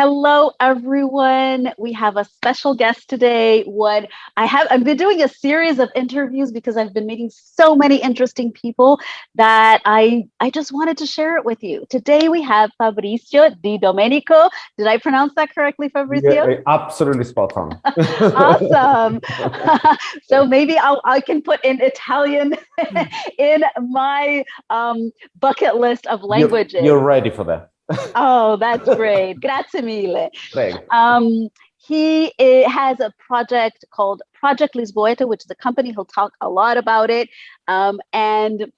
Hello, everyone. We have a special guest today. I've been doing a series of interviews because I've been meeting so many interesting people that I just wanted to share it with you. Today we have Fabrizio Di Domenico. Did I pronounce that correctly, Fabrizio? Yeah, absolutely spot on. Awesome. So maybe I can put in Italian in my bucket list of languages. You're ready for that. Oh, that's great. Grazie mille. Prego. He has a project called Project Lisboy, which is a company. He'll talk a lot about it. And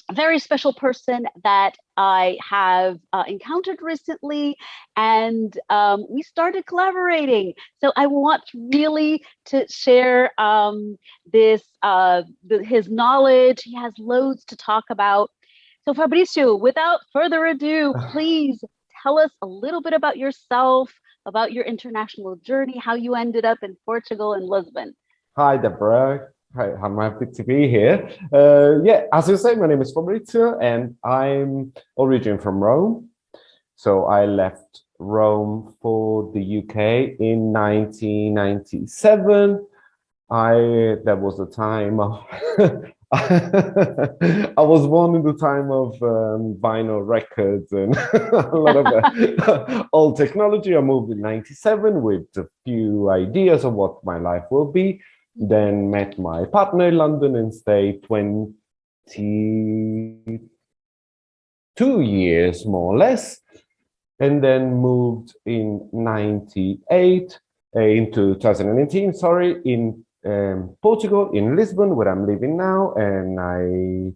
a very special person that I have encountered recently, and we started collaborating. So I want really to share his knowledge. He has loads to talk about. So Fabrizio, without further ado, please tell us a little bit about yourself, about your international journey, how you ended up in Portugal and Lisbon. Hi, Deborah. Hi, I'm happy to be here. As you say, my name is Fabrizio, and I'm originally from Rome. So I left Rome for the UK in 1997. That was the time of I was born in the time of vinyl records and a lot of old technology. I moved in 97 with a few ideas of what my life will be. Then met my partner in London and stayed 22 years, more or less. And then moved in 98, in 2018, sorry, in Portugal, in Lisbon, where I'm living now. And I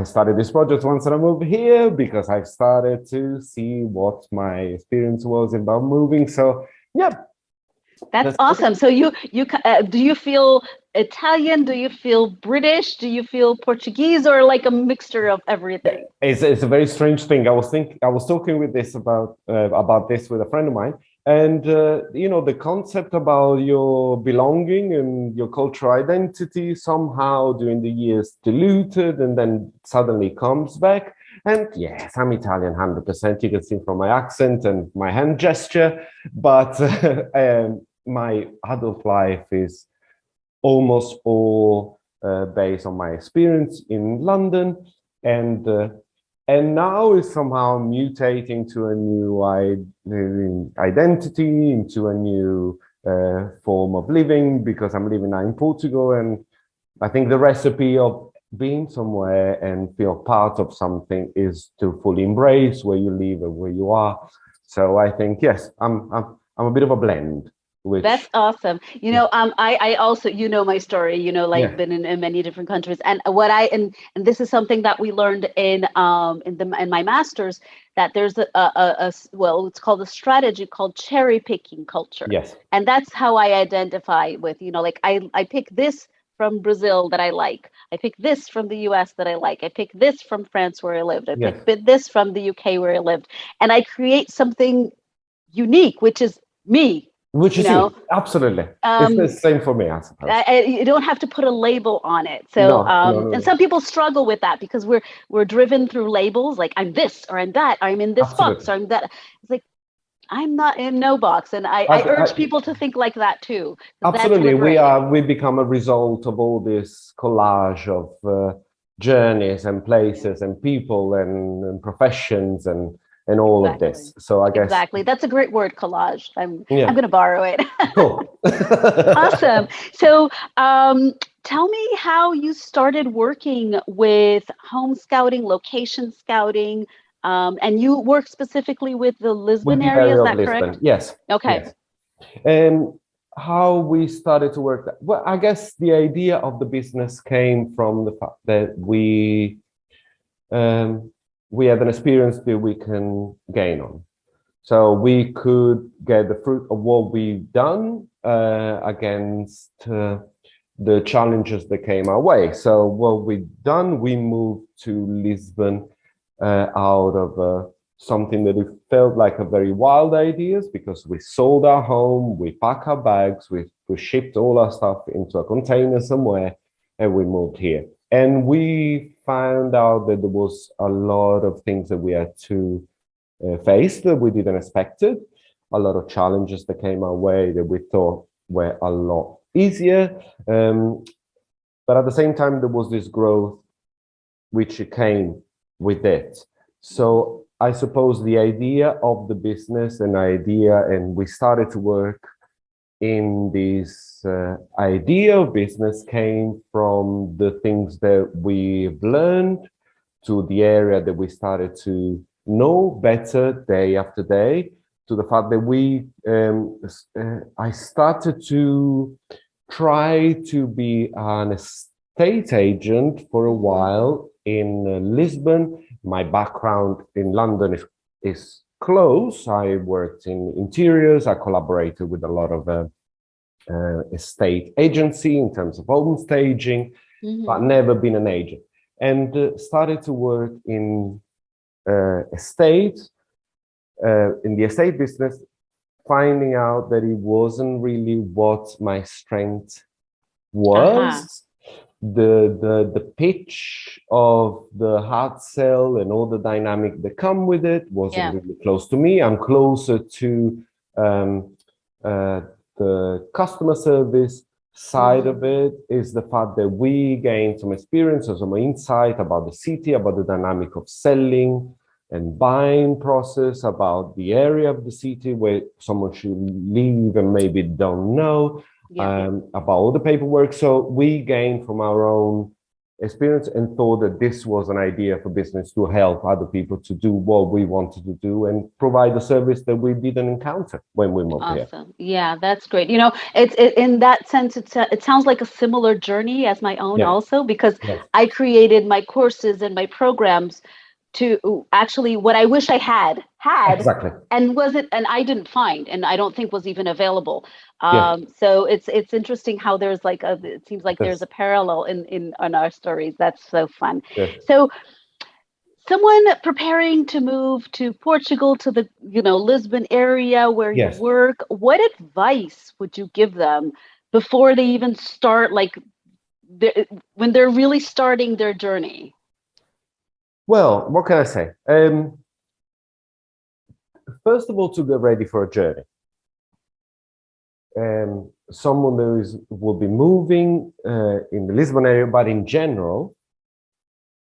started this project once I moved here because I've started to see what my experience was about moving. So, yeah. That's awesome. So do you feel Italian? Do you feel British? Do you feel Portuguese, or like a mixture of everything? It's a very strange thing. I was talking with this about this with a friend of mine, and the concept about your belonging and your cultural identity somehow during the years diluted and then suddenly comes back. And yes, I'm Italian 100%. You can see from my accent and my hand gesture, but my adult life is almost all based on my experience in London, and now is somehow mutating to a new identity, into a new form of living, because I'm living now in Portugal, and I think the recipe of being somewhere and feel part of something is to fully embrace where you live and where you are. So I think, yes, I'm a bit of a blend. That's awesome. I also, my story, been in many different countries, and and this is something that we learned in my master's, that there's it's called a strategy called cherry picking culture. Yes. And that's how I identify with, I pick this from Brazil that I like. I pick this from the US that I like. I pick this from France where I lived. I pick this from the UK where I lived. And I create something unique, which is me. Which is you, absolutely. It's the same for me, I suppose. You don't have to put a label on it. So, no. And some people struggle with that because we're driven through labels, like I'm this or I'm that, I'm in this box or I'm that. It's like, I'm not in no box, and I urge people to think like that too. Absolutely, we become a result of all this collage of journeys and places and people and professions and all of this. So I guess that's a great word, collage. I'm going to borrow it. Cool. Awesome. So tell me how you started working with home scouting, location scouting, and you work specifically with the Lisbon area. Is that correct? Yes. Okay. Yes. And how we started to work that? Well, I guess the idea of the business came from the fact that we had an experience that we can gain on. So we could get the fruit of what we've done against the challenges that came our way. So what we've done, we moved to Lisbon out of something that it felt like a very wild ideas, because we sold our home, we packed our bags, we shipped all our stuff into a container somewhere, and we moved here. And we found out that there was a lot of things that we had to faced that we didn't expect it. A lot of challenges that came our way that we thought were a lot easier. But at the same time, there was this growth which came with it. So I suppose the idea of the business and we started to work in this idea of business came from the things that we've learned, to the area that we started to know better day after day, to the fact that I started to try to be an estate agent for a while in Lisbon. My background in London is close. I worked in interiors. I collaborated with a lot of estate agency in terms of home staging, but never been an agent. And started to work in estate, in the estate business, finding out that it wasn't really what my strength was. The pitch of the hard sell and all the dynamic that come with it wasn't really close to me. I'm closer to the customer service side of it, is the fact that we gained some experience or some insight about the city, about the dynamic of selling and buying process, about the area of the city where someone should live and maybe don't know, about all the paperwork. So we gained from our own experience and thought that this was an idea for business to help other people to do what we wanted to do and provide a service that we didn't encounter when we moved here. Awesome. Yeah, that's great. You know, it's in that sense, it sounds like a similar journey as my own also, because I created my courses and my programs to actually what I wish I had Exactly. and I didn't find, and I don't think was even available. So it's interesting how there's it seems like there's a parallel in our stories. That's so fun. So someone preparing to move to Portugal, to the Lisbon area where you work, what advice would you give them before they even start, when they're really starting their journey? Well, what can I say? First of all, to get ready for a journey. Someone who will be moving in the Lisbon area, but in general,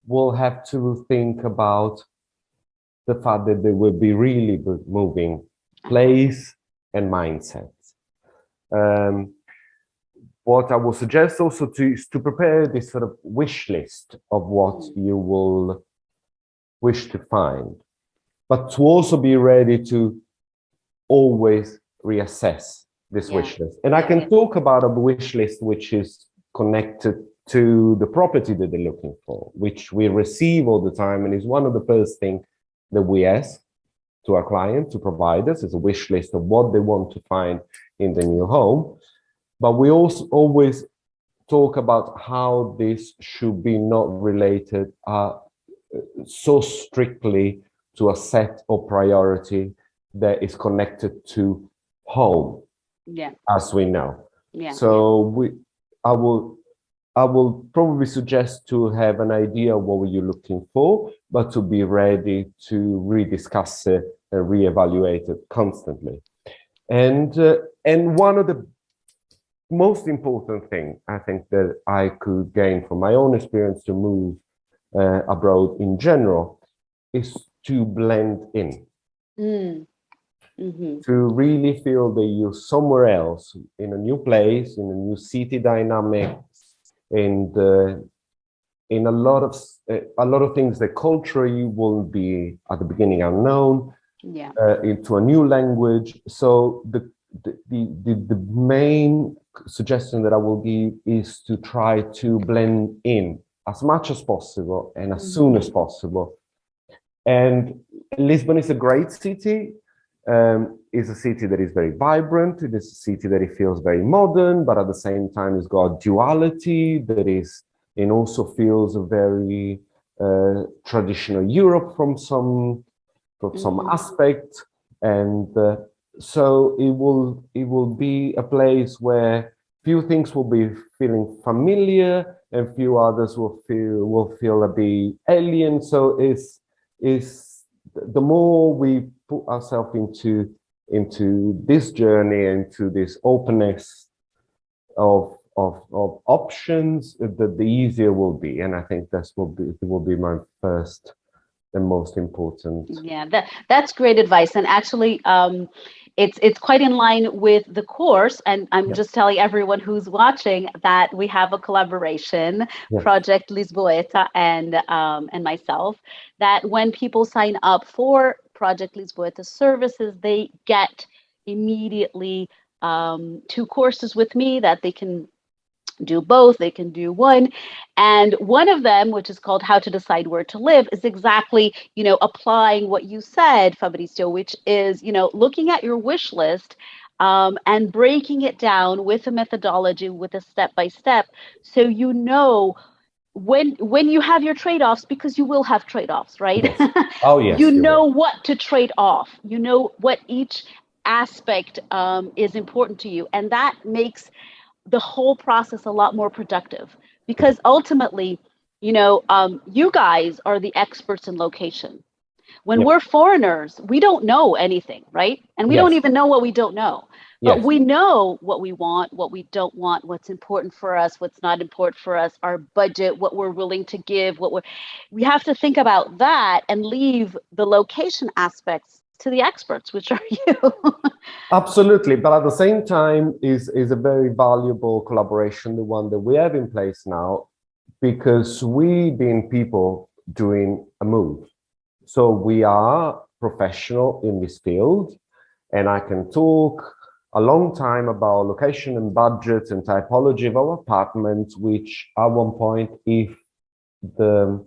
will have to think about the fact that they will be really moving place and mindset. What I will suggest also is to prepare this sort of wish list of what you will wish to find, but to also be ready to always reassess this wish list. And I can talk about a wish list which is connected to the property that they're looking for, which we receive all the time, and is one of the first things that we ask to our client to provide us, is a wish list of what they want to find in the new home. But we also always talk about how this should be not related so strictly to a set of priority that is connected to home, as we know. So I will probably suggest to have an idea of what you're looking for, but to be ready to rediscuss it and reevaluate it constantly. And one of the most important thing I think that I could gain from my own experience to move abroad in general is to blend in. To really feel that you're somewhere else, in a new place, in a new city dynamic, and in a lot of things that culturally will be at the beginning unknown, into a new language. So the main suggestion that I will give is to try to blend in as much as possible and as soon as possible. And Lisbon is a great city. It's a city that is very vibrant. It is a city that it feels very modern, but at the same time, it's got duality that is, and also feels a very traditional Europe from some aspect. And so it will be a place where few things will be feeling familiar and few others will feel a bit alien. So it's the more we put ourselves into this journey, into this openness of options, the easier will be. And I think this will be my first and most important. Yeah, that's great advice. And actually, it's quite in line with the course. And I'm just telling everyone who's watching that we have a collaboration, Project Lisboy and myself, that when people sign up for Project Lisboy services, they get immediately 2 courses with me that they can do both, they can do one. And one of them, which is called How to Decide Where to Live, is exactly, applying what you said, Fabrizio, which is, looking at your wish list and breaking it down with a methodology, with a step-by-step, so when you have your trade-offs, because you will have trade-offs, right? Yes. Oh, yes. You know what to trade off. You know what each aspect is important to you. And that makes the whole process a lot more productive, because ultimately, you guys are the experts in location. When we're foreigners, we don't know anything, right? And we don't even know what we don't know. But we know what we want, what we don't want, what's important for us, what's not important for us, our budget, what we're willing to give, we have to think about that and leave the location aspects to the experts, which are you. Absolutely, but at the same time is a very valuable collaboration, the one that we have in place now, because we being people doing a move. So we are professional in this field, and I can talk a long time about location and budget and typology of our apartments, which at one point, if the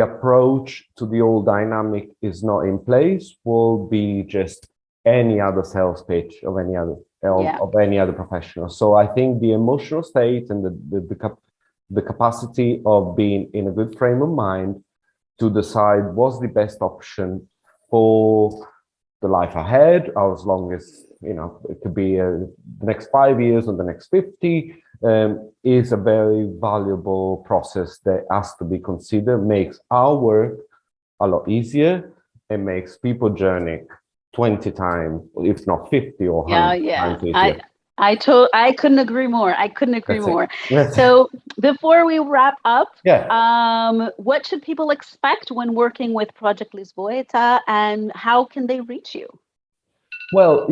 approach to the old dynamic is not in place, will be just any other sales pitch of any other professional. So I think the emotional state and the capacity of being in a good frame of mind to decide what's the best option for the life ahead, as long as it could be the next 5 years or the next 50, is a very valuable process that has to be considered. Makes our work a lot easier and makes people journey 20 times, if not 50 or 100 times easier. I couldn't agree more. So before we wrap up, what should people expect when working with Project Lisboy, and how can they reach you? Well,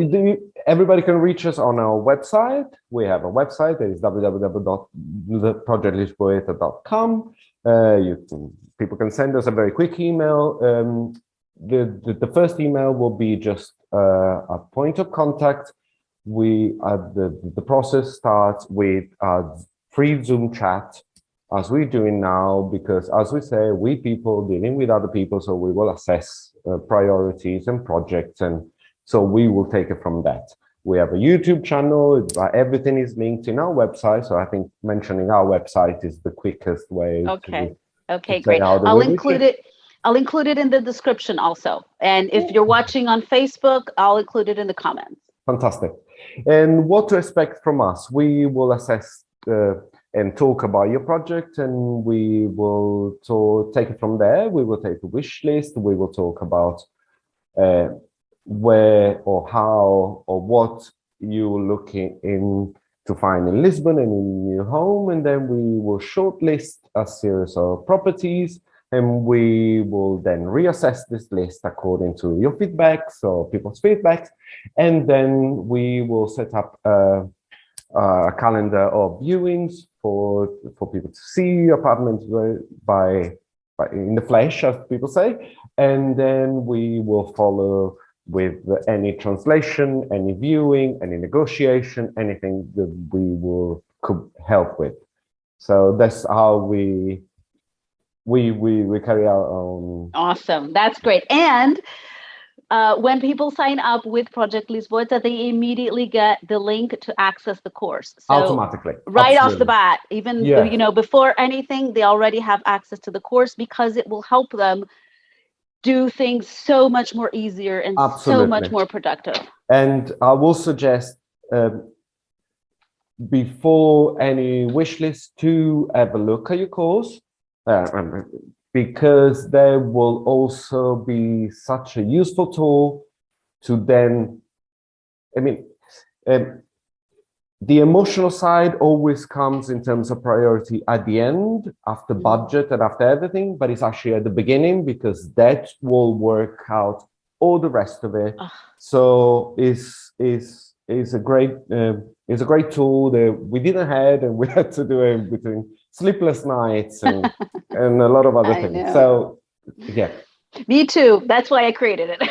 everybody can reach us on our website. We have a website that is www.projectlisboy.com. People can send us a very quick email. The first email will be just a point of contact. The process starts with a free Zoom chat, as we're doing now, because as we say, we people dealing with other people, so we will assess priorities and projects, and so we will take it from that. We have a YouTube channel. Everything is linked in our website, so I think mentioning our website is the quickest way. Okay, great. I'll include it in the description also. And if you're watching on Facebook, I'll include it in the comments. Fantastic. And what to expect from us? We will assess and talk about your project, and we will take it from there. We will take a wish list. We will talk about where or how or what you're looking in to find in Lisbon and in your home, and then we will shortlist a series of properties, and we will then reassess this list according to your feedbacks or people's feedbacks, and then we will set up a calendar of viewings for people to see apartments by in the flesh, as people say, and then we will follow with any translation, any viewing, any negotiation, anything that we could help with. So that's how we carry our own. Awesome, that's great. And when people sign up with Project Lisboy, they immediately get the link to access the course. So automatically, right off the bat, even before anything, they already have access to the course, because it will help them do things so much more easier and so much more productive. And I will suggest before any wish list to have a look at your course. because there will also be such a useful tool to then, I mean, the emotional side always comes in terms of priority at the end, after budget and after everything, but it's actually at the beginning, because that will work out all the rest of it. So is a great tool that we didn't have, and we had to do it between sleepless nights and and a lot of other things. Know. So yeah. Me too. That's why I created it.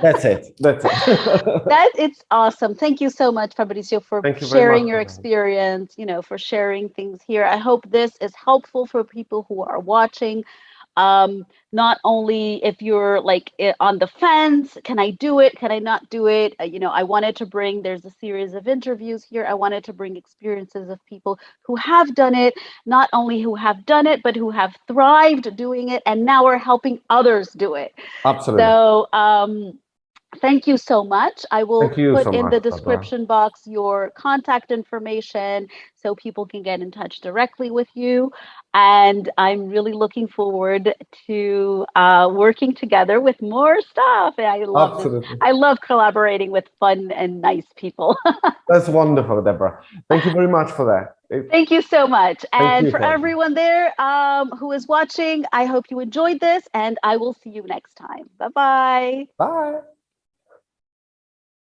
That's it. It's awesome. Thank you so much, Fabrizio, for sharing your experience, for sharing things here. I hope this is helpful for people who are watching. Not only if you're like on the fence, can I do it? Can I not do it? I wanted to there's a series of interviews here. I wanted to bring experiences of people who have done it, not only who have done it, but who have thrived doing it and now are helping others do it. Absolutely. So, thank you so much. I will put in the description box your contact information so people can get in touch directly with you. And I'm really looking forward to working together with more stuff. I love this. I love collaborating with fun and nice people. That's wonderful, Deborah. Thank you very much for that. Thank you so much. And for everyone there who is watching, I hope you enjoyed this, and I will see you next time. Bye-bye. Bye.